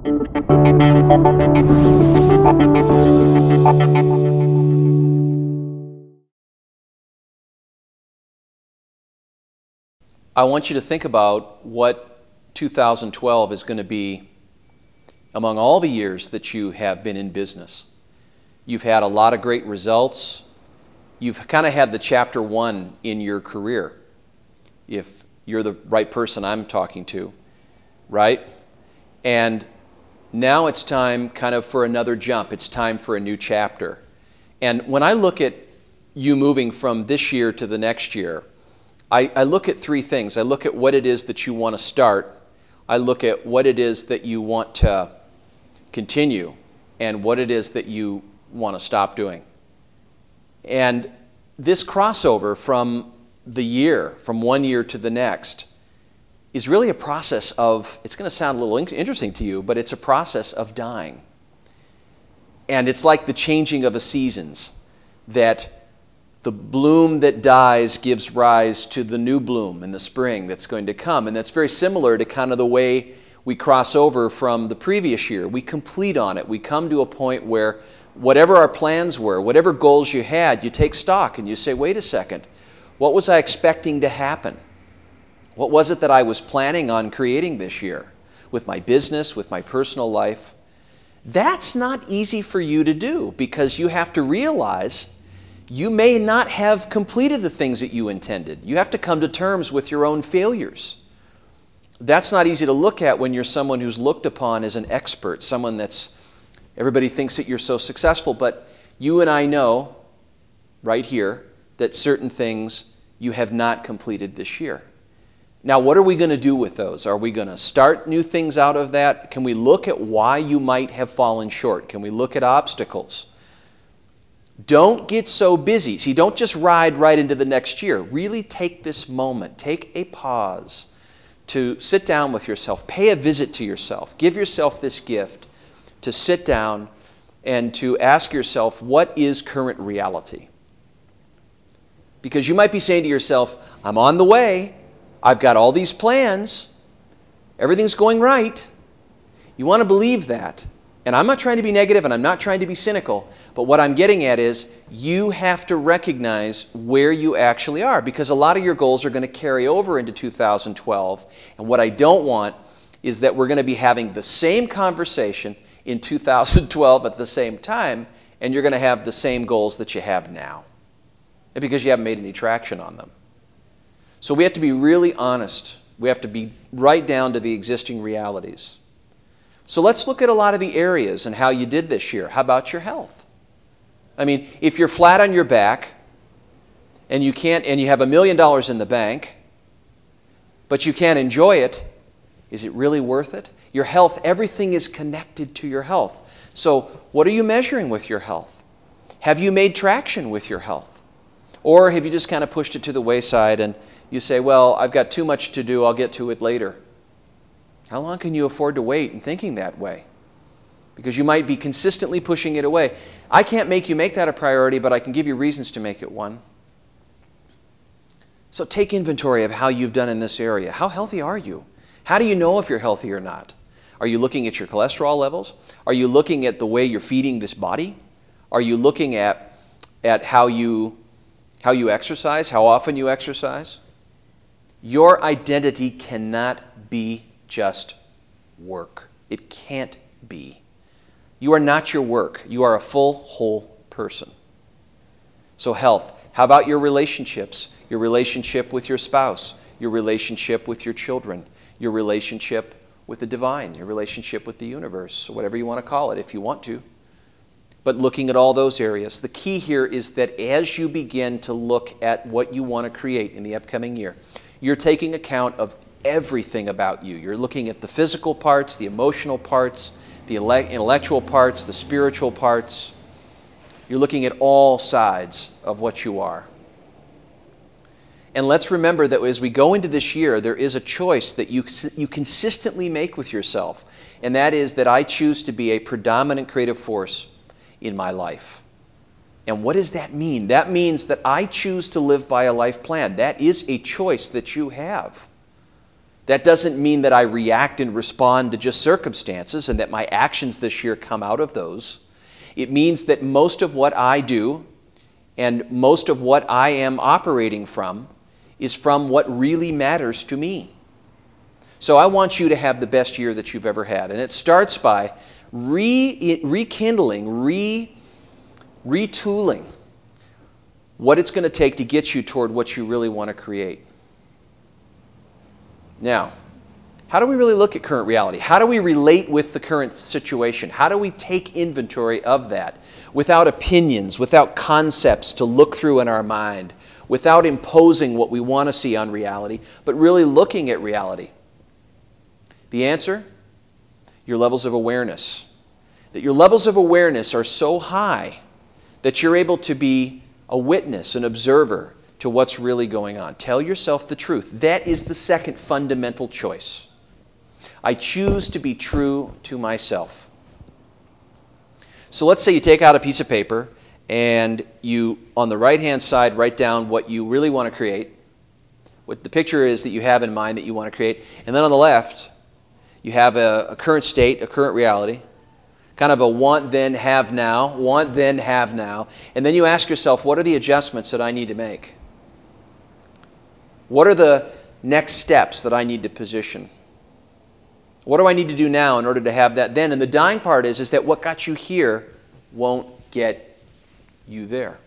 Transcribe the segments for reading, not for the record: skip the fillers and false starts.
I want you to think about what 2012 is going to be among all the years that you have been in business. You've had a lot of great results. You've kind of had the chapter 1 in your career, if you're the right person I'm talking to, right? And now it's time kind of for another jump. It's time for a new chapter. And when I look at you moving from this year to the next year, I look at three things. I look at what it is that you want to start. I look at what it is that you want to continue and what it is that you want to stop doing. And this crossover from the year, from one year to the next, is really a process of, it's going to sound a little interesting to you, but it's a process of dying. And it's like the changing of the seasons, that the bloom that dies gives rise to the new bloom in the spring that's going to come. And that's very similar to kind of the way we cross over from the previous year. We complete on it. We come to a point where whatever our plans were, whatever goals you had, you take stock and you say, wait a second, what was I expecting to happen? What was it that I was planning on creating this year with my business, with my personal life? That's not easy for you to do, because you have to realize you may not have completed the things that you intended. You have to come to terms with your own failures. That's not easy to look at when you're someone who's looked upon as an expert, someone that's, everybody thinks that you're so successful, but you and I know right here that certain things you have not completed this year. Now, what are we going to do with those? Are we going to start new things out of that? Can we look at why you might have fallen short? Can we look at obstacles? Don't get so busy. See, don't just ride right into the next year. Really take this moment. Take a pause to sit down with yourself. Pay a visit to yourself. Give yourself this gift to sit down and to ask yourself, what is current reality? Because you might be saying to yourself, I'm on the way. I've got all these plans. Everything's going right. You want to believe that. And I'm not trying to be negative and I'm not trying to be cynical, but what I'm getting at is you have to recognize where you actually are, because a lot of your goals are going to carry over into 2012. And what I don't want is that we're going to be having the same conversation in 2012 at the same time, and you're going to have the same goals that you have now, because you haven't made any traction on them. So we have to be really honest. We have to be right down to the existing realities. So let's look at a lot of the areas and how you did this year. How about your health? I mean, if you're flat on your back and you have $1 million in the bank, but you can't enjoy it, is it really worth it? Your health, everything is connected to your health. So what are you measuring with your health? Have you made traction with your health? Or have you just kind of pushed it to the wayside and you say, well, I've got too much to do, I'll get to it later? How long can you afford to wait and thinking that way? Because you might be consistently pushing it away. I can't make you make that a priority, but I can give you reasons to make it one. So take inventory of how you've done in this area. How healthy are you? How do you know if you're healthy or not? Are you looking at your cholesterol levels? Are you looking at the way you're feeding this body? Are you looking at how you exercise, how often you exercise? Your identity cannot be just work. It can't be. You are not your work. You are a full, whole person. So health. How about your relationships? Your relationship with your spouse, your relationship with your children, your relationship with the divine, your relationship with the universe, whatever you want to call it if you want to. But looking at all those areas, the key here is that as you begin to look at what you want to create in the upcoming year, you're taking account of everything about you. You're looking at the physical parts, the emotional parts, the intellectual parts, the spiritual parts. You're looking at all sides of what you are. And let's remember that as we go into this year, there is a choice that you consistently make with yourself, and that is that I choose to be a predominant creative force in my life. And what does that mean? That means that I choose to live by a life plan. That is a choice that you have. That doesn't mean that I react and respond to just circumstances and that my actions this year come out of those. It means that most of what I do and most of what I am operating from is from what really matters to me. So I want you to have the best year that you've ever had. And it starts by rekindling, retooling what it's going to take to get you toward what you really want to create. Now, how do we really look at current reality? How do we relate with the current situation? How do we take inventory of that without opinions, without concepts to look through in our mind, without imposing what we want to see on reality, but really looking at reality? The answer? Your levels of awareness. That your levels of awareness are so high that you're able to be a witness, an observer to what's really going on. Tell yourself the truth. That is the second fundamental choice. I choose to be true to myself. So let's say you take out a piece of paper and you, on the right-hand side, write down what you really want to create, what the picture is that you have in mind that you want to create, and then on the left, you have a current state, a current reality, kind of a want, then, have now, want, then, have now, and then you ask yourself, what are the adjustments that I need to make? What are the next steps that I need to position? What do I need to do now in order to have that then? And the dying part is that what got you here won't get you there.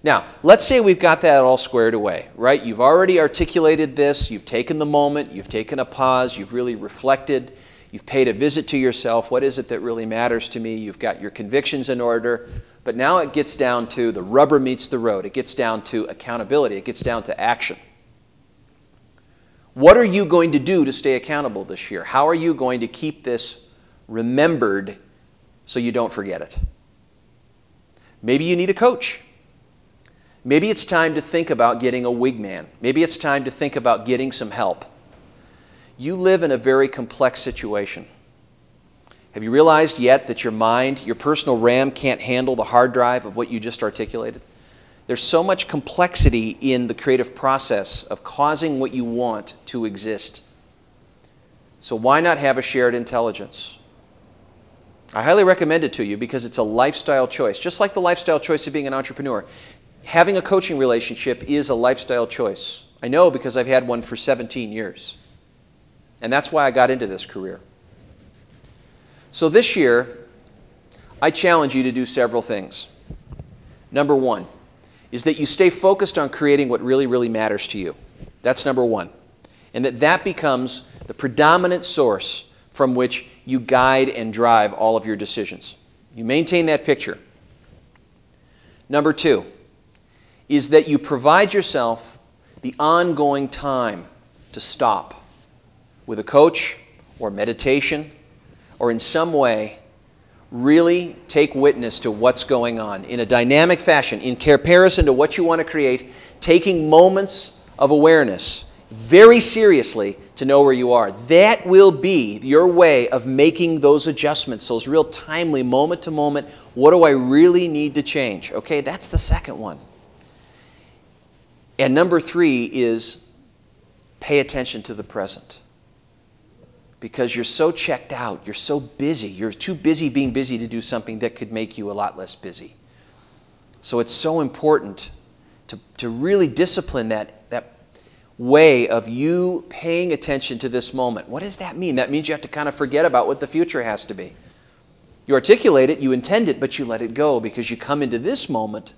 Now, let's say we've got that all squared away, right? You've already articulated this, you've taken the moment, you've taken a pause, you've really reflected, you've paid a visit to yourself. What is it that really matters to me? You've got your convictions in order. But now it gets down to the rubber meets the road. It gets down to accountability. It gets down to action. What are you going to do to stay accountable this year? How are you going to keep this remembered so you don't forget it? Maybe you need a coach. Maybe it's time to think about getting a wingman. Maybe it's time to think about getting some help. You live in a very complex situation. Have you realized yet that your mind, your personal RAM, can't handle the hard drive of what you just articulated? There's so much complexity in the creative process of causing what you want to exist. So why not have a shared intelligence? I highly recommend it to you because it's a lifestyle choice. Just like the lifestyle choice of being an entrepreneur, having a coaching relationship is a lifestyle choice. I know because I've had one for 17 years. And that's why I got into this career. So this year, I challenge you to do several things. Number one is that you stay focused on creating what really, really matters to you. That's number one. And that becomes the predominant source from which you guide and drive all of your decisions. You maintain that picture. Number two is that you provide yourself the ongoing time to stop with a coach or meditation or in some way really take witness to what's going on in a dynamic fashion in comparison to what you want to create, taking moments of awareness very seriously to know where you are. That will be your way of making those adjustments, those real timely moment to moment, what do I really need to change? Okay, that's the second one. And number three is pay attention to the present. Because you're so checked out, you're so busy, you're too busy being busy to do something that could make you a lot less busy. So it's so important to really discipline that way of you paying attention to this moment. What does that mean? That means you have to kind of forget about what the future has to be. You articulate it, you intend it, but you let it go because you come into this moment.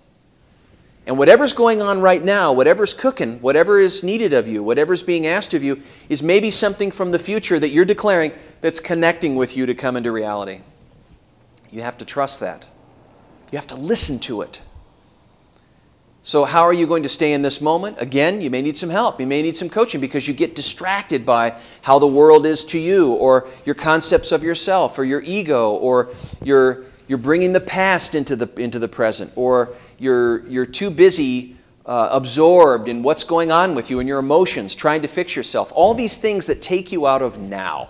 And whatever's going on right now, whatever's cooking, whatever is needed of you, whatever's being asked of you, is maybe something from the future that you're declaring that's connecting with you to come into reality. You have to trust that. You have to listen to it. So how are you going to stay in this moment? Again, you may need some help. You may need some coaching because you get distracted by how the world is to you or your concepts of yourself or your ego or you're bringing the past into the present or you're too busy absorbed in what's going on with you and your emotions, trying to fix yourself. All these things that take you out of now.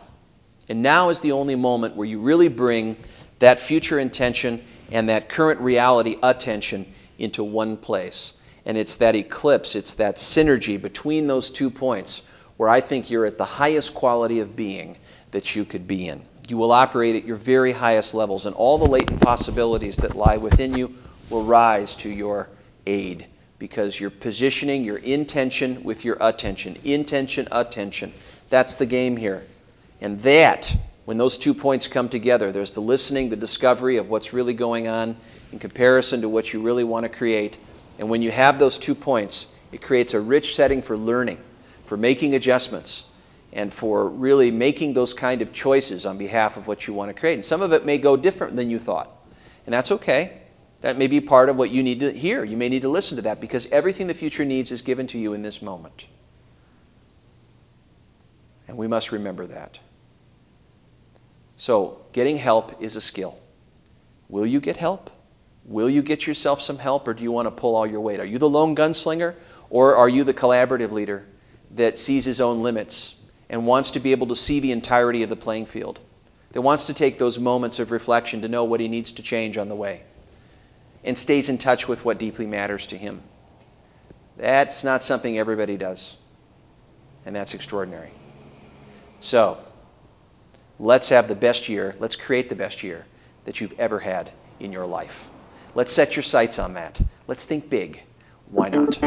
And now is the only moment where you really bring that future intention and that current reality attention into one place. And it's that eclipse, it's that synergy between those 2 points where I think you're at the highest quality of being that you could be in. You will operate at your very highest levels, and all the latent possibilities that lie within you will rise to your aid, because you're positioning your intention with your attention. Intention, attention. That's the game here. And that, when those 2 points come together, there's the listening, the discovery of what's really going on in comparison to what you really want to create. And when you have those 2 points, it creates a rich setting for learning, for making adjustments, and for really making those kind of choices on behalf of what you want to create. And some of it may go different than you thought. And that's okay. That may be part of what you need to hear. You may need to listen to that, because everything the future needs is given to you in this moment. And we must remember that. So, getting help is a skill. Will you get help? Will you get yourself some help, or do you want to pull all your weight? Are you the lone gunslinger, or are you the collaborative leader that sees his own limits and wants to be able to see the entirety of the playing field, that wants to take those moments of reflection to know what he needs to change on the way, and stays in touch with what deeply matters to him? That's not something everybody does, and that's extraordinary. So, let's have the best year, let's create the best year that you've ever had in your life. Let's set your sights on that. Let's think big. Why not?